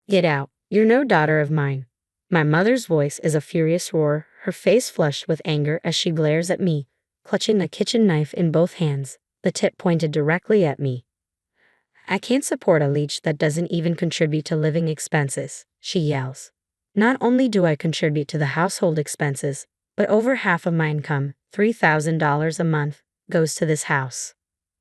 Get out. You're no daughter of mine. My mother's voice is a furious roar, her face flushed with anger as she glares at me, clutching a kitchen knife in both hands, the tip pointed directly at me. I can't support a leech that doesn't even contribute to living expenses, she yells. Not only do I contribute to the household expenses, but over half of my income, $3,000 a month, goes to this house.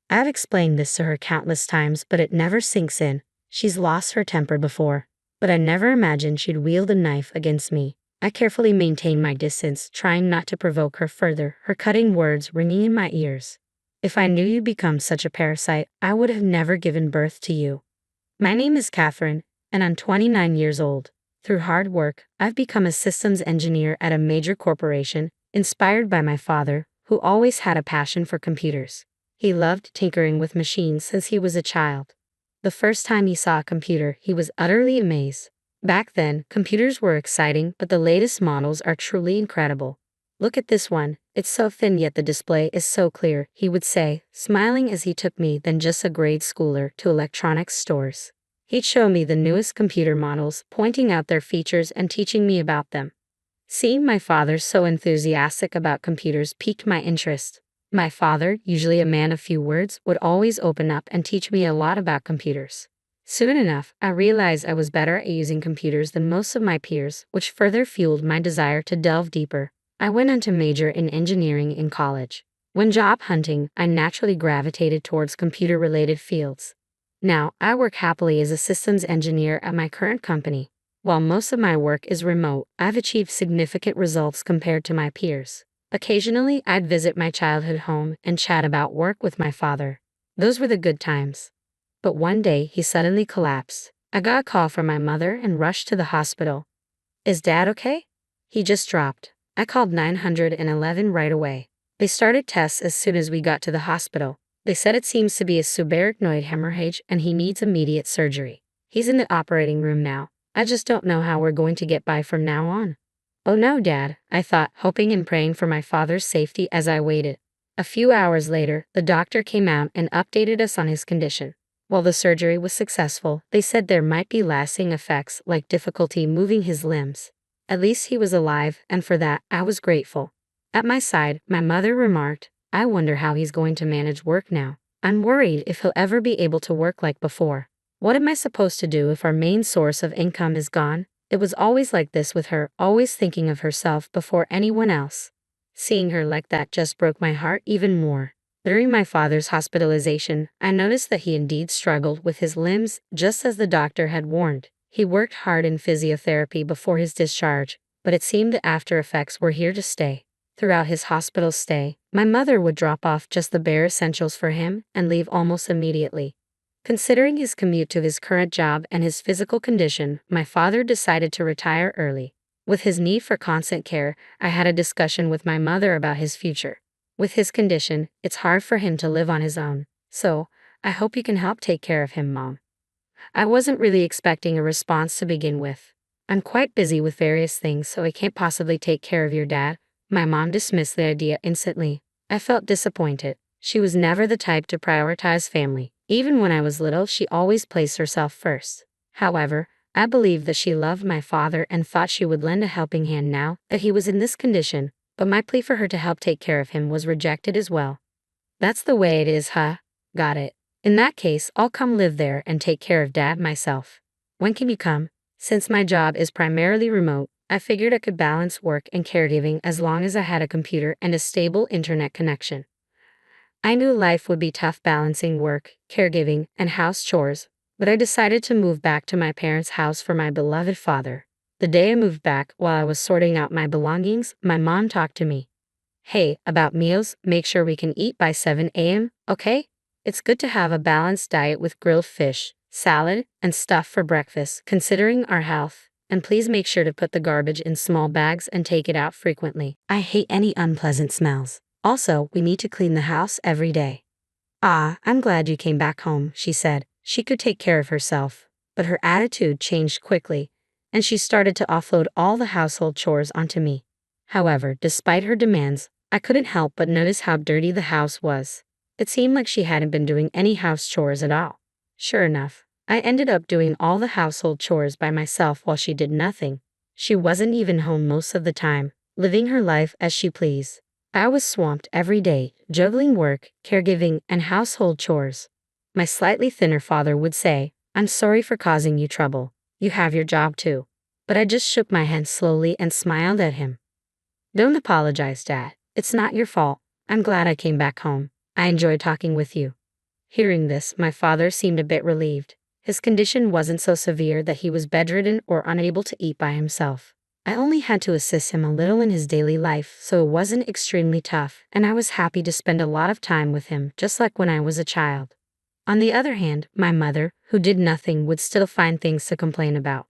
I've explained this to her countless times, but it never sinks in. She's lost her temper before, but I never imagined she'd wield a knife against me. I carefully maintain my distance, trying not to provoke her further, her cutting words ringing in my ears. If I knew you'd become such a parasite, I would have never given birth to you. My name is Catherine, and I'm 29 years old. Through hard work, I've become a systems engineer at a major corporation, inspired by my father, who always had a passion for computers. He loved tinkering with machines since he was a child. The first time he saw a computer, he was utterly amazed. Back then, computers were exciting, but the latest models are truly incredible. Look at this one, it's so thin yet the display is so clear, he would say, smiling as he took me, then just a grade schooler, to electronics stores. He'd show me the newest computer models, pointing out their features and teaching me about them. Seeing my father so enthusiastic about computers piqued my interest. My father, usually a man of few words, would always open up and teach me a lot about computers. Soon enough, I realized I was better at using computers than most of my peers, which further fueled my desire to delve deeper. I went on to major in engineering in college. When job hunting, I naturally gravitated towards computer-related fields. Now, I work happily as a systems engineer at my current company. While most of my work is remote, I've achieved significant results compared to my peers. Occasionally, I'd visit my childhood home and chat about work with my father. Those were the good times. But one day, he suddenly collapsed. I got a call from my mother and rushed to the hospital. Is Dad okay? He just dropped. I called 911 right away. They started tests as soon as we got to the hospital. They said it seems to be a subarachnoid hemorrhage and he needs immediate surgery. He's in the operating room now. I just don't know how we're going to get by from now on. Oh no, Dad, I thought, hoping and praying for my father's safety as I waited. A few hours later, the doctor came out and updated us on his condition. While the surgery was successful, they said there might be lasting effects like difficulty moving his limbs. At least he was alive, and for that, I was grateful. At my side, my mother remarked, I wonder how he's going to manage work now. I'm worried if he'll ever be able to work like before. What am I supposed to do if our main source of income is gone? It was always like this with her, always thinking of herself before anyone else. Seeing her like that just broke my heart even more. During my father's hospitalization, I noticed that he indeed struggled with his limbs, just as the doctor had warned. He worked hard in physiotherapy before his discharge, but it seemed the after effects were here to stay. Throughout his hospital stay, my mother would drop off just the bare essentials for him and leave almost immediately. Considering his commute to his current job and his physical condition, my father decided to retire early. With his need for constant care, I had a discussion with my mother about his future. With his condition, it's hard for him to live on his own, so I hope you can help take care of him, Mom. I wasn't really expecting a response to begin with. I'm quite busy with various things, so I can't possibly take care of your dad. My mom dismissed the idea instantly. I felt disappointed. She was never the type to prioritize family. Even when I was little, she always placed herself first. However, I believed that she loved my father and thought she would lend a helping hand now that he was in this condition, but my plea for her to help take care of him was rejected as well. That's the way it is, huh? Got it. In that case, I'll come live there and take care of Dad myself. When can you come? Since my job is primarily remote, I figured I could balance work and caregiving as long as I had a computer and a stable internet connection. I knew life would be tough balancing work, caregiving, and house chores, but I decided to move back to my parents' house for my beloved father. The day I moved back, while I was sorting out my belongings, my mom talked to me. Hey, about meals, make sure we can eat by 7 a.m., okay? It's good to have a balanced diet with grilled fish, salad, and stuff for breakfast, considering our health. And please make sure to put the garbage in small bags and take it out frequently. I hate any unpleasant smells. Also, we need to clean the house every day. Ah, I'm glad you came back home, she said. She could take care of herself. But her attitude changed quickly, and she started to offload all the household chores onto me. However, despite her demands, I couldn't help but notice how dirty the house was. It seemed like she hadn't been doing any house chores at all. Sure enough, I ended up doing all the household chores by myself while she did nothing. She wasn't even home most of the time, living her life as she pleased. I was swamped every day, juggling work, caregiving, and household chores. My slightly thinner father would say, "I'm sorry for causing you trouble. You have your job too." But I just shook my head slowly and smiled at him. "Don't apologize, Dad. It's not your fault. I'm glad I came back home. I enjoyed talking with you." Hearing this, my father seemed a bit relieved. His condition wasn't so severe that he was bedridden or unable to eat by himself. I only had to assist him a little in his daily life, so it wasn't extremely tough, and I was happy to spend a lot of time with him, just like when I was a child. On the other hand, my mother, who did nothing, would still find things to complain about.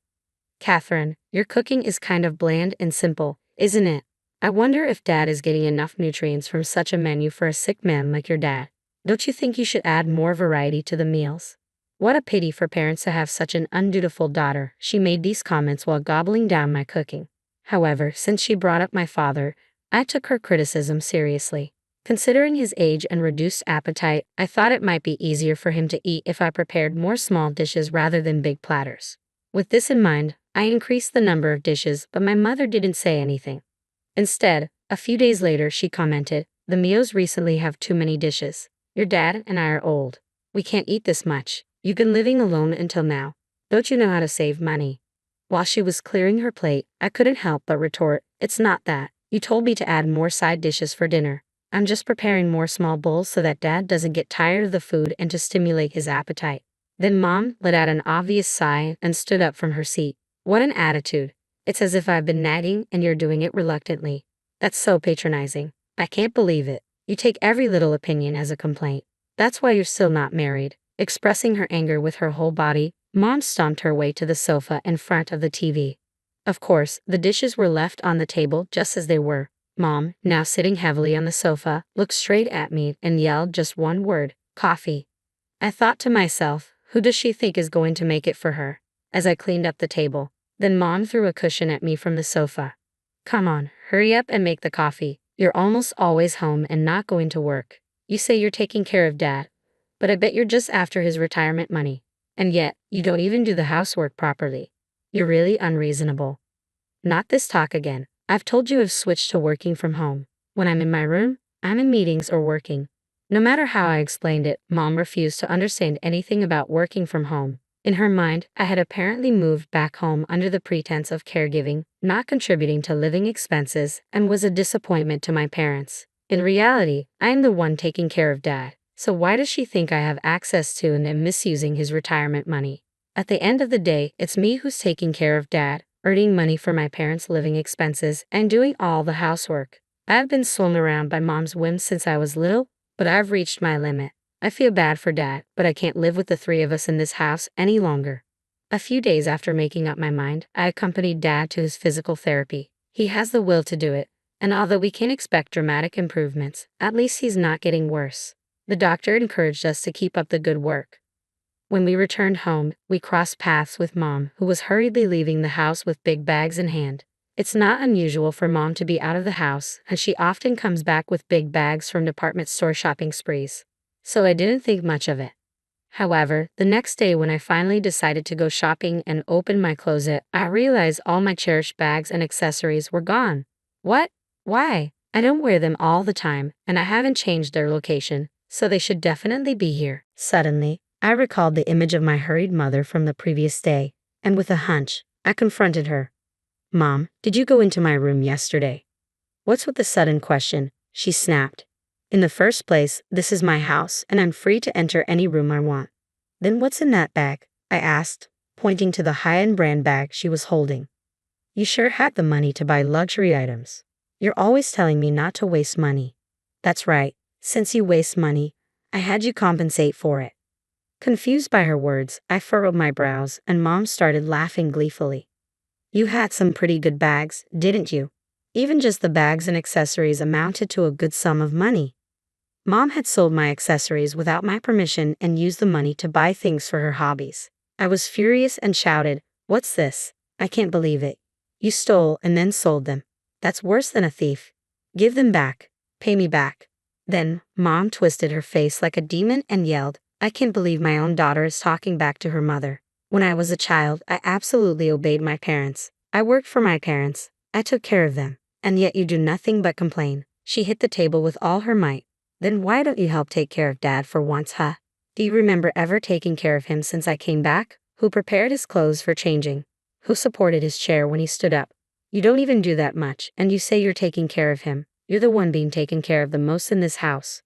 "Catherine, your cooking is kind of bland and simple, isn't it? I wonder if Dad is getting enough nutrients from such a menu for a sick man like your dad. Don't you think you should add more variety to the meals?" What a pity for parents to have such an undutiful daughter. She made these comments while gobbling down my cooking. However, since she brought up my father, I took her criticism seriously. Considering his age and reduced appetite, I thought it might be easier for him to eat if I prepared more small dishes rather than big platters. With this in mind, I increased the number of dishes, but my mother didn't say anything. Instead, a few days later, she commented, "The meals recently have too many dishes. Your dad and I are old. We can't eat this much. You've been living alone until now. Don't you know how to save money?" While she was clearing her plate, I couldn't help but retort, "It's not that. You told me to add more side dishes for dinner. I'm just preparing more small bowls so that Dad doesn't get tired of the food and to stimulate his appetite." Then Mom let out an obvious sigh and stood up from her seat. "What an attitude. It's as if I've been nagging and you're doing it reluctantly. That's so patronizing. I can't believe it. You take every little opinion as a complaint. That's why you're still not married." Expressing her anger with her whole body, Mom stomped her way to the sofa in front of the TV. Of course, the dishes were left on the table just as they were. Mom, now sitting heavily on the sofa, looked straight at me and yelled just one word, "Coffee." I thought to myself, who does she think is going to make it for her? As I cleaned up the table. Then Mom threw a cushion at me from the sofa. "Come on, hurry up and make the coffee. You're almost always home and not going to work. You say you're taking care of Dad, but I bet you're just after his retirement money. And yet, you don't even do the housework properly. You're really unreasonable." "Not this talk again. I've told you I've switched to working from home. When I'm in my room, I'm in meetings or working." No matter how I explained it, Mom refused to understand anything about working from home. In her mind, I had apparently moved back home under the pretense of caregiving, not contributing to living expenses, and was a disappointment to my parents. In reality, I am the one taking care of Dad. So why does she think I have access to and am misusing his retirement money? At the end of the day, it's me who's taking care of Dad, earning money for my parents' living expenses, and doing all the housework. I've been swung around by Mom's whims since I was little, but I've reached my limit. I feel bad for Dad, but I can't live with the three of us in this house any longer. A few days after making up my mind, I accompanied Dad to his physical therapy. He has the will to do it, and although we can't expect dramatic improvements, at least he's not getting worse. The doctor encouraged us to keep up the good work. When we returned home, we crossed paths with Mom, who was hurriedly leaving the house with big bags in hand. It's not unusual for Mom to be out of the house, and she often comes back with big bags from department store shopping sprees. So I didn't think much of it. However, the next day when I finally decided to go shopping and open my closet, I realized all my cherished bags and accessories were gone. What? Why? I don't wear them all the time, and I haven't changed their location, so they should definitely be here. Suddenly, I recalled the image of my hurried mother from the previous day, and with a hunch, I confronted her. "Mom, did you go into my room yesterday?" "What's with the sudden question?" she snapped. "In the first place, this is my house, and I'm free to enter any room I want." "Then what's in that bag?" I asked, pointing to the high-end brand bag she was holding. "You sure had the money to buy luxury items. You're always telling me not to waste money." "That's right. Since you waste money, I had you compensate for it." Confused by her words, I furrowed my brows, and Mom started laughing gleefully. "You had some pretty good bags, didn't you? Even just the bags and accessories amounted to a good sum of money." Mom had sold my accessories without my permission and used the money to buy things for her hobbies. I was furious and shouted, "What's this? I can't believe it. You stole and then sold them. That's worse than a thief. Give them back. Pay me back." Then, Mom twisted her face like a demon and yelled, I can't believe my own daughter is talking back to her mother. When I was a child, I absolutely obeyed my parents. I worked for my parents. I took care of them. And yet you do nothing but complain. She hit the table with all her might. Then why don't you help take care of Dad for once, huh? Do you remember ever taking care of him since I came back? Who prepared his clothes for changing? Who supported his chair when he stood up? You don't even do that much, and you say you're taking care of him. You're the one being taken care of the most in this house.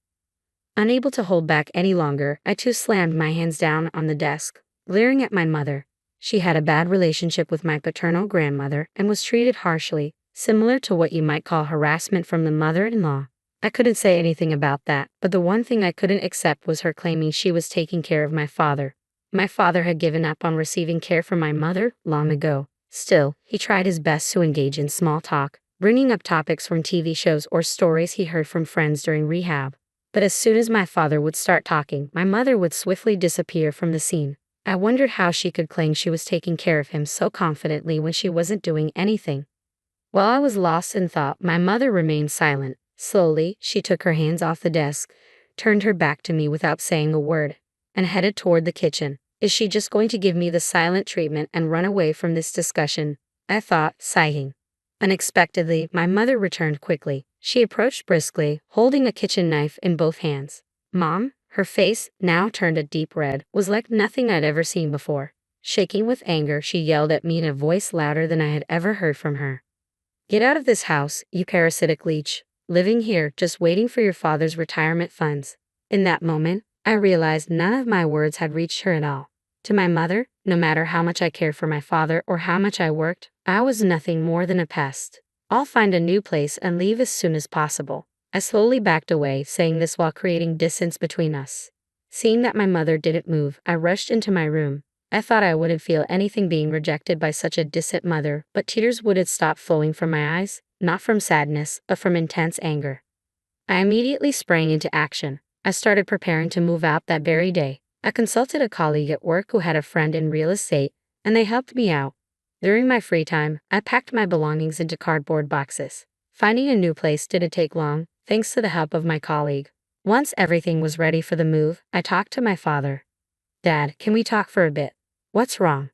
Unable to hold back any longer, I too slammed my hands down on the desk, glaring at my mother. She had a bad relationship with my paternal grandmother and was treated harshly, similar to what you might call harassment from the mother-in-law. I couldn't say anything about that, but the one thing I couldn't accept was her claiming she was taking care of my father. My father had given up on receiving care from my mother long ago. Still, he tried his best to engage in small talk, bringing up topics from TV shows or stories he heard from friends during rehab. But as soon as my father would start talking, my mother would swiftly disappear from the scene. I wondered how she could claim she was taking care of him so confidently when she wasn't doing anything. While I was lost in thought, my mother remained silent. Slowly, she took her hands off the desk, turned her back to me without saying a word, and headed toward the kitchen. Is she just going to give me the silent treatment and run away from this discussion? I thought, sighing. Unexpectedly, my mother returned quickly. She approached briskly, holding a kitchen knife in both hands. Mom, her face, now turned a deep red, was like nothing I'd ever seen before. Shaking with anger, she yelled at me in a voice louder than I had ever heard from her. Get out of this house, you parasitic leech. Living here, just waiting for your father's retirement funds. In that moment, I realized none of my words had reached her at all. To my mother, no matter how much I cared for my father or how much I worked, I was nothing more than a pest. I'll find a new place and leave as soon as possible. I slowly backed away, saying this while creating distance between us. Seeing that my mother didn't move, I rushed into my room. I thought I wouldn't feel anything being rejected by such a distant mother, but tears wouldn't stop flowing from my eyes, not from sadness, but from intense anger. I immediately sprang into action. I started preparing to move out that very day. I consulted a colleague at work who had a friend in real estate, and they helped me out. During my free time, I packed my belongings into cardboard boxes. Finding a new place didn't take long, thanks to the help of my colleague. Once everything was ready for the move, I talked to my father. Dad, can we talk for a bit? What's wrong?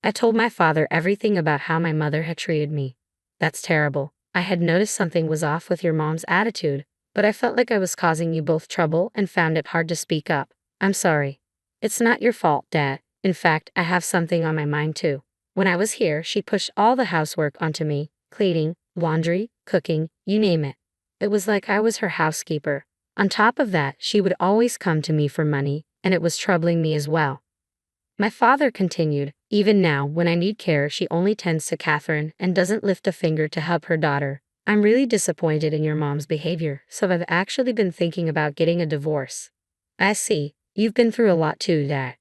I told my father everything about how my mother had treated me. That's terrible. I had noticed something was off with your mom's attitude, but I felt like I was causing you both trouble and found it hard to speak up. I'm sorry. It's not your fault, Dad. In fact, I have something on my mind too. When I was here, she pushed all the housework onto me, cleaning, laundry, cooking, you name it. It was like I was her housekeeper. On top of that, she would always come to me for money, and it was troubling me as well. My father continued, even now, when I need care, she only tends to Catherine and doesn't lift a finger to help her daughter. I'm really disappointed in your mom's behavior, so I've actually been thinking about getting a divorce. I see. You've been through a lot too, Dad.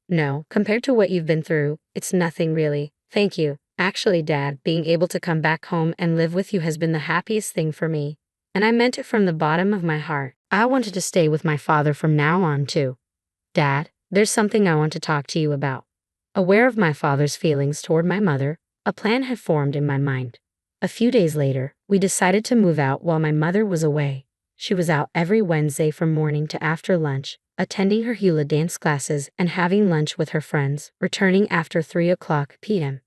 No, compared to what you've been through, it's nothing really. Thank you. Actually, Dad, being able to come back home and live with you has been the happiest thing for me. And I meant it from the bottom of my heart. I wanted to stay with my father from now on too. Dad, there's something I want to talk to you about. Aware of my father's feelings toward my mother, a plan had formed in my mind. A few days later, we decided to move out while my mother was away. She was out every Wednesday from morning to after lunch, attending her hula dance classes and having lunch with her friends, returning after 3 p.m.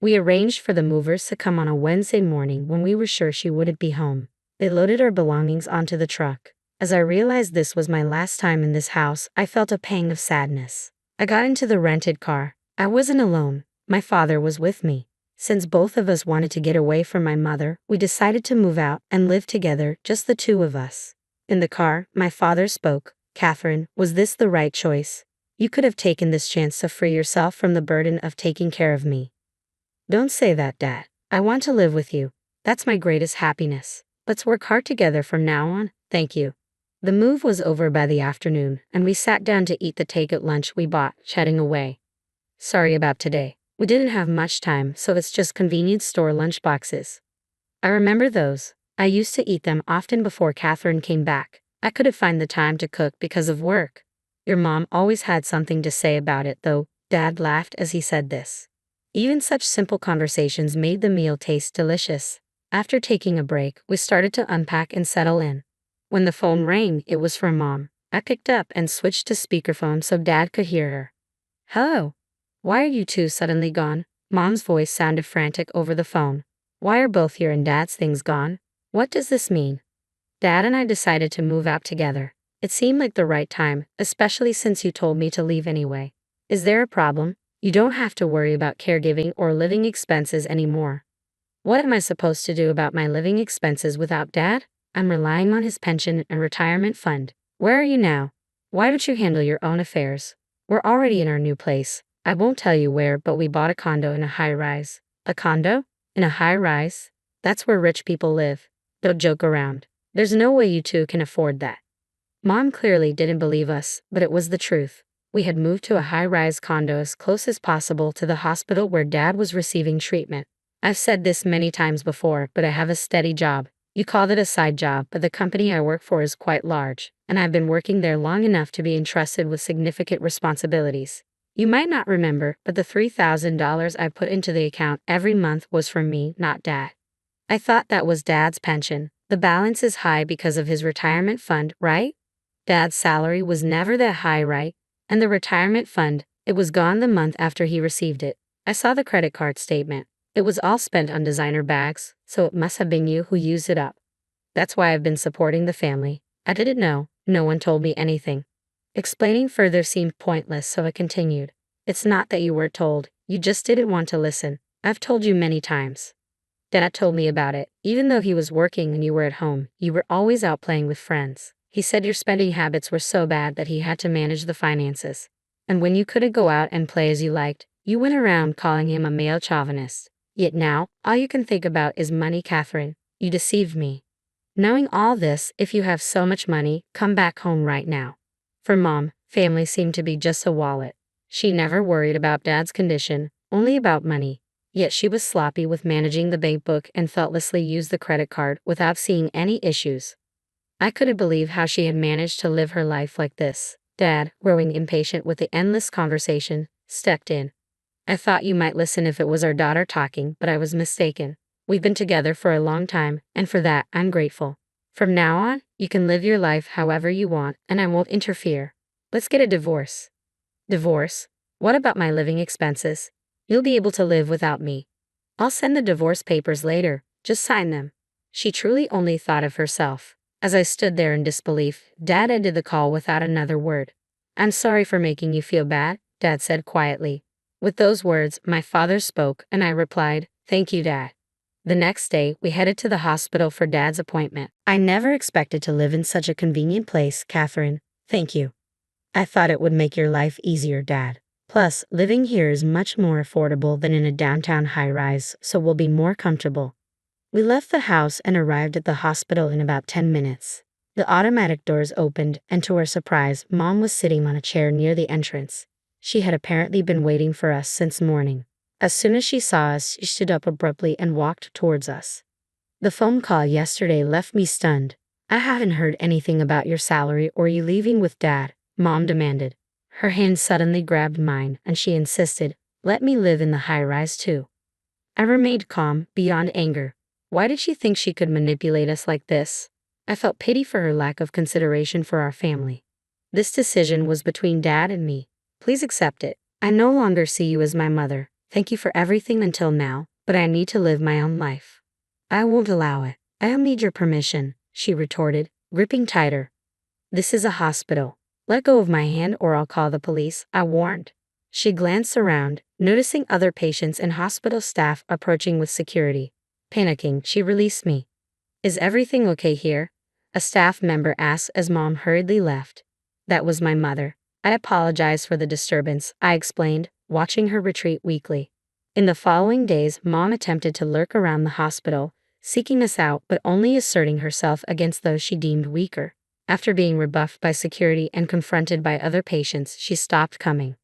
We arranged for the movers to come on a Wednesday morning when we were sure she wouldn't be home. They loaded our belongings onto the truck. As I realized this was my last time in this house, I felt a pang of sadness. I got into the rented car. I wasn't alone. My father was with me. Since both of us wanted to get away from my mother, we decided to move out and live together, just the two of us. In the car, my father spoke. Catherine, was this the right choice? You could have taken this chance to free yourself from the burden of taking care of me. Don't say that, Dad. I want to live with you. That's my greatest happiness. Let's work hard together from now on. Thank you. The move was over by the afternoon, and we sat down to eat the takeout lunch we bought, chatting away. Sorry about today. We didn't have much time, so it's just convenience store lunch boxes. I remember those. I used to eat them often before Catherine came back. I couldn't find the time to cook because of work. Your mom always had something to say about it, though. Dad laughed as he said this. Even such simple conversations made the meal taste delicious. After taking a break, we started to unpack and settle in. When the phone rang, it was from Mom. I picked up and switched to speakerphone so Dad could hear her. Hello. Why are you two suddenly gone? Mom's voice sounded frantic over the phone. Why are both here and Dad's things gone? What does this mean? Dad and I decided to move out together. It seemed like the right time, especially since you told me to leave anyway. Is there a problem? You don't have to worry about caregiving or living expenses anymore. What am I supposed to do about my living expenses without Dad? I'm relying on his pension and retirement fund. Where are you now? Why don't you handle your own affairs? We're already in our new place. I won't tell you where, but we bought a condo in a high-rise. A condo? In a high-rise? That's where rich people live. Don't joke around. There's no way you two can afford that. Mom clearly didn't believe us, but it was the truth. We had moved to a high-rise condo as close as possible to the hospital where Dad was receiving treatment. I've said this many times before, but I have a steady job. You called it a side job, but the company I work for is quite large, and I've been working there long enough to be entrusted with significant responsibilities. You might not remember, but the $3,000 I put into the account every month was for me, not Dad. I thought that was Dad's pension. The balance is high because of his retirement fund, right? Dad's salary was never that high, right? And the retirement fund, it was gone the month after he received it. I saw the credit card statement. It was all spent on designer bags, so it must have been you who used it up. That's why I've been supporting the family. I didn't know. No one told me anything. Explaining further seemed pointless, so I continued. It's not that you were told. You just didn't want to listen. I've told you many times. Dad told me about it. Even though he was working and you were at home, you were always out playing with friends. He said your spending habits were so bad that he had to manage the finances. And when you couldn't go out and play as you liked, you went around calling him a male chauvinist. Yet now, all you can think about is money, Catherine. You deceived me. Knowing all this, if you have so much money, come back home right now. For Mom, family seemed to be just a wallet. She never worried about Dad's condition, only about money. Yet she was sloppy with managing the bank book and thoughtlessly used the credit card without seeing any issues. I couldn't believe how she had managed to live her life like this. Dad, growing impatient with the endless conversation, stepped in. I thought you might listen if it was our daughter talking, but I was mistaken. We've been together for a long time, and for that, I'm grateful. From now on, you can live your life however you want, and I won't interfere. Let's get a divorce. Divorce? What about my living expenses? You'll be able to live without me. I'll send the divorce papers later, just sign them. She truly only thought of herself. As I stood there in disbelief, Dad ended the call without another word. I'm sorry for making you feel bad, Dad said quietly. With those words, my father spoke, and I replied, Thank you, Dad. The next day, we headed to the hospital for Dad's appointment. I never expected to live in such a convenient place, Catherine. Thank you. I thought it would make your life easier, Dad. Plus, living here is much more affordable than in a downtown high-rise, so we'll be more comfortable. We left the house and arrived at the hospital in about 10 minutes. The automatic doors opened, and to our surprise, Mom was sitting on a chair near the entrance. She had apparently been waiting for us since morning. As soon as she saw us, she stood up abruptly and walked towards us. The phone call yesterday left me stunned. I haven't heard anything about your salary or you leaving with Dad, Mom demanded. Her hand suddenly grabbed mine, and she insisted, Let me live in the high-rise too. I remained calm, beyond anger. Why did she think she could manipulate us like this? I felt pity for her lack of consideration for our family. This decision was between Dad and me. Please accept it. I no longer see you as my mother. Thank you for everything until now, but I need to live my own life. I won't allow it. I'll need your permission, she retorted, gripping tighter. This is a hospital. Let go of my hand or I'll call the police, I warned. She glanced around, noticing other patients and hospital staff approaching with security. Panicking, she released me. Is everything okay here? A staff member asked as Mom hurriedly left. That was my mother. I apologized for the disturbance, I explained, watching her retreat weakly. In the following days, Mom attempted to lurk around the hospital, seeking us out but only asserting herself against those she deemed weaker. After being rebuffed by security and confronted by other patients, she stopped coming.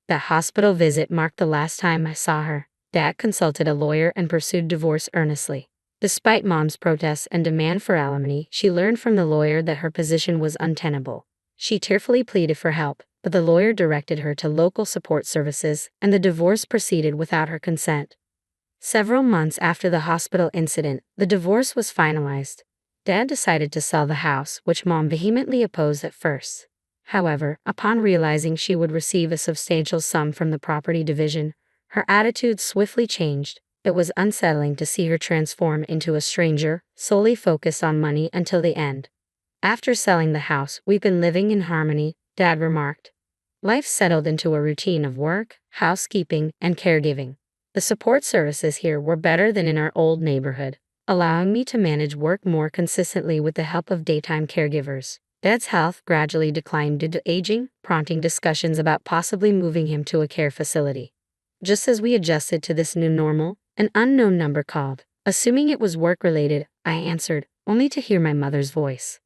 That hospital visit marked the last time I saw her. Dad consulted a lawyer and pursued divorce earnestly. Despite Mom's protests and demand for alimony, she learned from the lawyer that her position was untenable. She tearfully pleaded for help, but the lawyer directed her to local support services, and the divorce proceeded without her consent. Several months after the hospital incident, the divorce was finalized. Dad decided to sell the house, which Mom vehemently opposed at first. However, upon realizing she would receive a substantial sum from the property division, her attitude swiftly changed. It was unsettling to see her transform into a stranger, solely focused on money until the end. After selling the house, we've been living in harmony, Dad remarked. Life settled into a routine of work, housekeeping, and caregiving. The support services here were better than in our old neighborhood, allowing me to manage work more consistently with the help of daytime caregivers. Dad's health gradually declined due to aging, prompting discussions about possibly moving him to a care facility. Just as we adjusted to this new normal, an unknown number called. Assuming it was work-related, I answered, only to hear my mother's voice.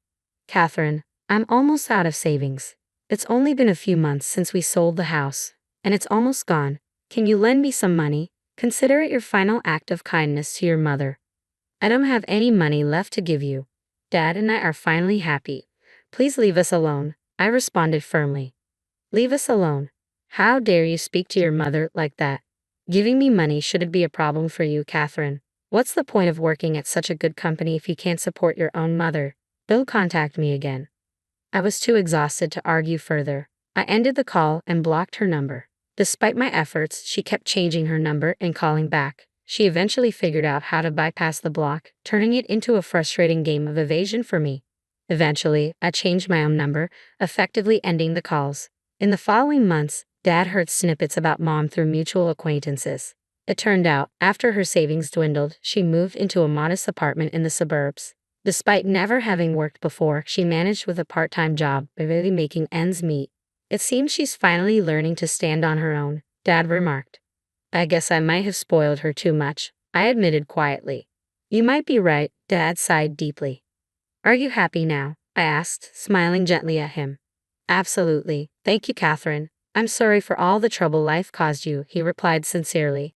Catherine, I'm almost out of savings. It's only been a few months since we sold the house, and it's almost gone. Can you lend me some money? Consider it your final act of kindness to your mother. I don't have any money left to give you. Dad and I are finally happy. Please leave us alone, I responded firmly. Leave us alone? How dare you speak to your mother like that? Giving me money shouldn't be a problem for you, Catherine. What's the point of working at such a good company if you can't support your own mother? Don't contact me again. I was too exhausted to argue further. I ended the call and blocked her number. Despite my efforts, she kept changing her number and calling back. She eventually figured out how to bypass the block, turning it into a frustrating game of evasion for me. Eventually, I changed my own number, effectively ending the calls. In the following months, Dad heard snippets about Mom through mutual acquaintances. It turned out, after her savings dwindled, she moved into a modest apartment in the suburbs. Despite never having worked before, she managed with a part-time job, barely making ends meet. It seems she's finally learning to stand on her own, Dad remarked. I guess I might have spoiled her too much, I admitted quietly. You might be right, Dad sighed deeply. Are you happy now? I asked, smiling gently at him. Absolutely. Thank you, Catherine. I'm sorry for all the trouble life caused you, he replied sincerely.